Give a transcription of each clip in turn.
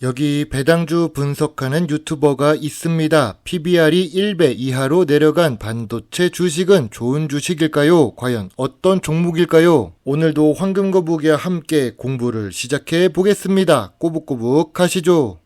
여기 배당주 분석하는 유튜버가 있습니다. PBR이 1배 이하로 내려간 반도체 주식은 좋은 주식일까요? 과연 어떤 종목일까요? 오늘도 황금거북이와 함께 공부를 시작해 보겠습니다. 꼬북꼬북 하시죠.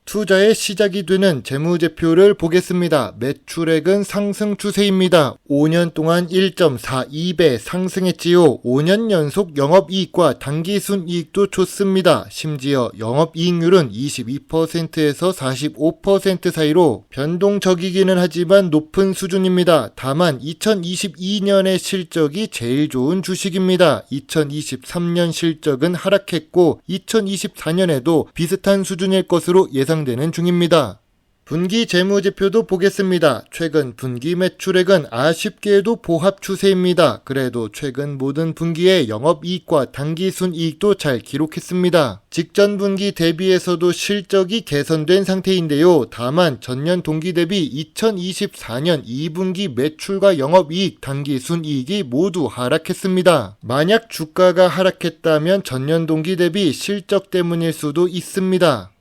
투자의 시작이 되는 재무제표를 보겠습니다. 매출액은 상승 추세입니다. 5년 동안 1.42배 상승했지요. 5년 연속 영업이익과 당기순이익도 좋습니다. 심지어 영업이익률은 22%에서 45% 사이로 변동적이기는 하지만 높은 수준입니다. 다만 2022년의 실적이 제일 좋은 주식입니다. 2023년 실적은 하락했고 2024년에도 비슷한 수준일 것으로 예상됩니다. 되는 중입니다. 분기 재무제표도 보겠습니다. 최근 분기 매출액은 아쉽게도 보합 추세입니다. 그래도 최근 모든 분기의 영업이익과 당기순이익도 잘 기록했습니다. 직전 분기 대비해서도 실적이 개선된 상태인데요. 다만 전년 동기 대비 2024년 2분기 매출과 영업이익, 당기순이익이 모두 하락했습니다. 만약 주가가 하락했다면 전년 동기 대비 실적 때문일 수도 있습니다.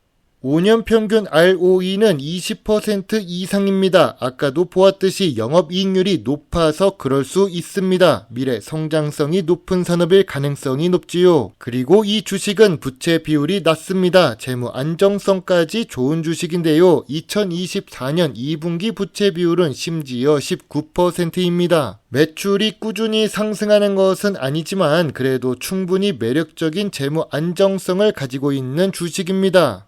5년 평균 ROE는 20% 이상입니다. 아까도 보았듯이 영업이익률이 높아서 그럴 수 있습니다. 미래 성장성이 높은 산업일 가능성이 높지요. 그리고 이 주식은 부채 비율이 낮습니다. 재무 안정성까지 좋은 주식인데요. 2024년 2분기 부채 비율은 심지어 19%입니다. 매출이 꾸준히 상승하는 것은 아니지만 그래도 충분히 매력적인 재무 안정성을 가지고 있는 주식입니다.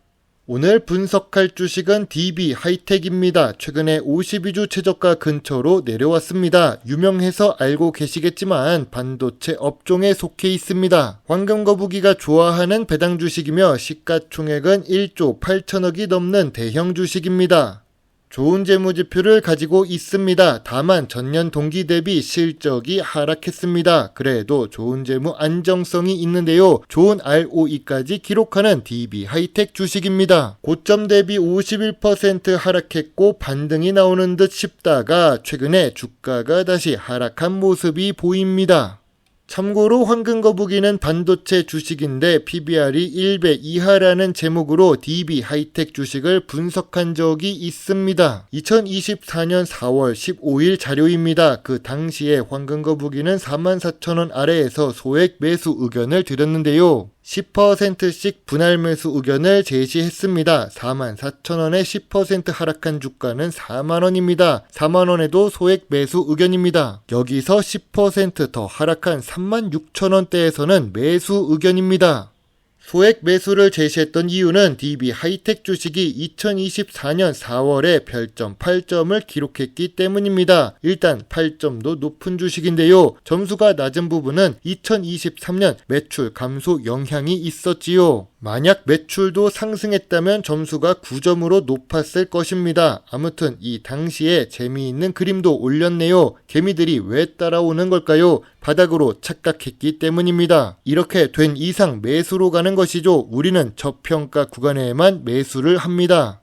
오늘 분석할 주식은 DB 하이텍입니다. 최근에 52주 최저가 근처로 내려왔습니다. 유명해서 알고 계시겠지만 반도체 업종에 속해 있습니다. 황금거북이가 좋아하는 배당 주식이며 시가총액은 1조 8천억이 넘는 대형 주식입니다. 좋은 재무지표를 가지고 있습니다. 다만 전년 동기 대비 실적이 하락했습니다. 그래도 좋은 재무 안정성이 있는데요. 좋은 ROE까지 기록하는 DB 하이텍 주식입니다. 고점 대비 51% 하락했고 반등이 나오는 듯 싶다가 최근에 주가가 다시 하락한 모습이 보입니다. 참고로 황금거북이는 반도체 주식인데 PBR이 1배 이하라는 제목으로 DB 하이텍 주식을 분석한 적이 있습니다. 2024년 4월 15일 자료입니다. 그 당시에 황금거북이는 44,000원 아래에서 소액 매수 의견을 드렸는데요. 10%씩 분할 매수 의견을 제시했습니다. 44,000원에 10% 하락한 주가는 4만원입니다. 4만원에도 소액 매수 의견입니다. 여기서 10% 더 하락한 36,000원대에서는 매수 의견입니다. 소액 매수를 제시했던 이유는 DB 하이텍 주식이 2024년 4월에 별점 8점을 기록했기 때문입니다. 일단 8점도 높은 주식인데요. 점수가 낮은 부분은 2023년 매출 감소 영향이 있었지요. 만약 매출도 상승했다면 점수가 9점으로 높았을 것입니다. 아무튼 이 당시에 재미있는 그림도 올렸네요. 개미들이 왜 따라오는 걸까요? 바닥으로 착각했기 때문입니다. 이렇게 된 이상 매수로 가는 것이죠. 우리는 저평가 구간에만 매수를 합니다.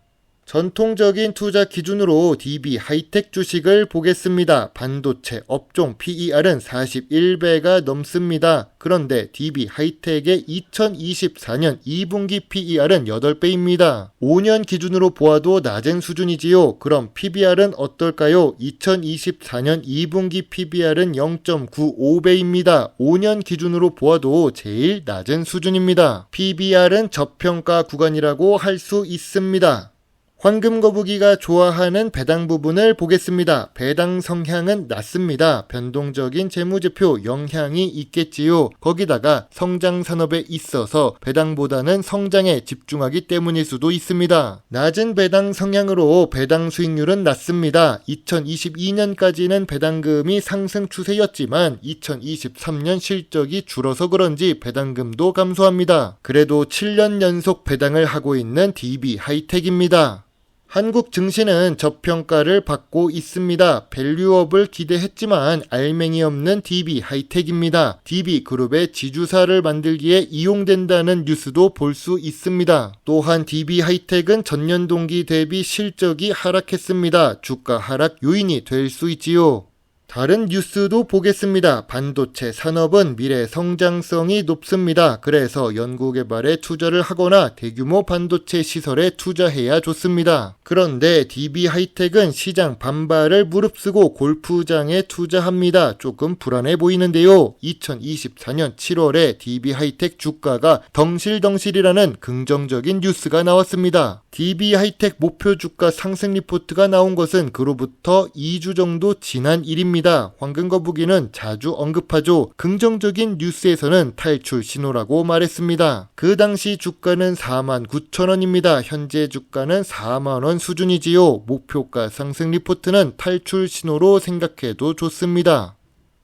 전통적인 투자 기준으로 DB 하이텍 주식을 보겠습니다. 반도체 업종 PER은 41배가 넘습니다. 그런데 DB 하이텍의 2024년 2분기 PER은 8배입니다. 5년 기준으로 보아도 낮은 수준이지요. 그럼 PBR은 어떨까요? 2024년 2분기 PBR은 0.95배입니다. 5년 기준으로 보아도 제일 낮은 수준입니다. PBR은 저평가 구간이라고 할 수 있습니다. 황금거북이가 좋아하는 배당 부분을 보겠습니다. 배당 성향은 낮습니다. 변동적인 재무제표 영향이 있겠지요. 거기다가 성장 산업에 있어서 배당보다는 성장에 집중하기 때문일 수도 있습니다. 낮은 배당 성향으로 배당 수익률은 낮습니다. 2022년까지는 배당금이 상승 추세였지만 2023년 실적이 줄어서 그런지 배당금도 감소합니다. 그래도 7년 연속 배당을 하고 있는 DB 하이텍입니다. 한국 증시는 저평가를 받고 있습니다. 밸류업을 기대했지만 알맹이 없는 DB 하이텍입니다. DB그룹의 지주사를 만들기에 이용된다는 뉴스도 볼 수 있습니다. 또한 DB 하이텍은 전년 동기 대비 실적이 하락했습니다. 주가 하락 요인이 될 수 있지요. 다른 뉴스도 보겠습니다. 반도체 산업은 미래 성장성이 높습니다. 그래서 연구개발에 투자를 하거나 대규모 반도체 시설에 투자해야 좋습니다. 그런데 DB하이텍은 시장 반발을 무릅쓰고 골프장에 투자합니다. 조금 불안해 보이는데요. 2024년 7월에 DB하이텍 주가가 덩실덩실이라는 긍정적인 뉴스가 나왔습니다. DB하이텍 목표 주가 상승 리포트가 나온 것은 그로부터 2주 정도 지난 일입니다. 황금거북이는 자주 언급하죠. 긍정적인 뉴스에서는 탈출 신호라고 말했습니다. 그 당시 주가는 49,000원입니다. 현재 주가는 4만원 수준이지요. 목표가 상승 리포트는 탈출 신호로 생각해도 좋습니다.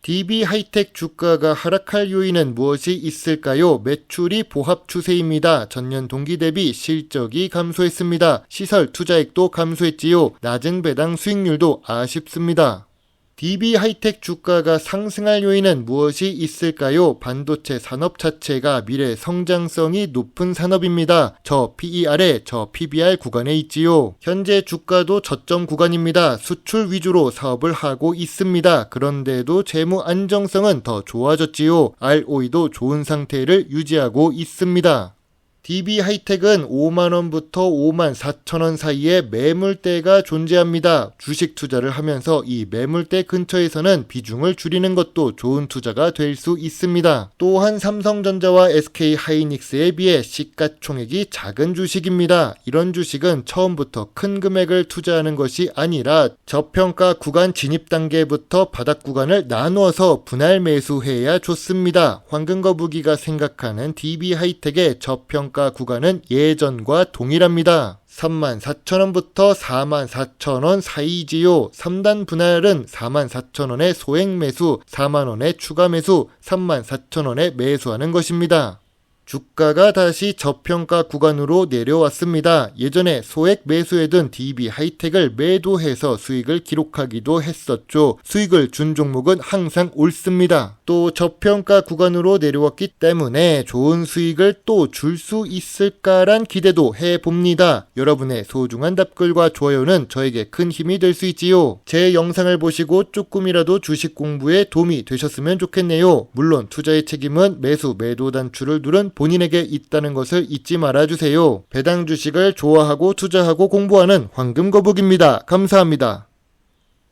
DB하이텍 주가가 하락할 요인은 무엇이 있을까요? 매출이 보합 추세입니다. 전년 동기 대비 실적이 감소했습니다. 시설 투자액도 감소했지요. 낮은 배당 수익률도 아쉽습니다. DB하이텍 주가가 상승할 요인은 무엇이 있을까요? 반도체 산업 자체가 미래 성장성이 높은 산업입니다. 저 PER에 저 PBR 구간에 있지요. 현재 주가도 저점 구간입니다. 수출 위주로 사업을 하고 있습니다. 그런데도 재무 안정성은 더 좋아졌지요. ROE도 좋은 상태를 유지하고 있습니다. DB하이텍은 5만원부터 54,000원 사이에 매물대가 존재합니다. 주식 투자를 하면서 이 매물대 근처에서는 비중을 줄이는 것도 좋은 투자가 될 수 있습니다. 또한 삼성전자와 SK하이닉스에 비해 시가총액이 작은 주식입니다. 이런 주식은 처음부터 큰 금액을 투자하는 것이 아니라 저평가 구간 진입 단계부터 바닥 구간을 나누어서 분할 매수해야 좋습니다. 황금거북이가 생각하는 DB하이텍의 저평가 구간은 예전과 동일합니다. 34,000원부터 44,000원 사이지요. 3단 분할은 44,000원의 소액 매수, 4만원의 추가 매수, 34,000원에 매수하는 것입니다. 주가가 다시 저평가 구간으로 내려왔습니다. 예전에 소액 매수해둔 DB하이텍을 매도해서 수익을 기록하기도 했었죠. 수익을 준 종목은 항상 옳습니다. 또 저평가 구간으로 내려왔기 때문에 좋은 수익을 또 줄 수 있을까란 기대도 해봅니다. 여러분의 소중한 답글과 좋아요는 저에게 큰 힘이 될 수 있지요. 제 영상을 보시고 조금이라도 주식 공부에 도움이 되셨으면 좋겠네요. 물론 투자의 책임은 매수, 매도 단추를 누른 본인에게 있다는 것을 잊지 말아주세요. 배당 주식을 좋아하고 투자하고 공부하는 황금거북입니다. 감사합니다.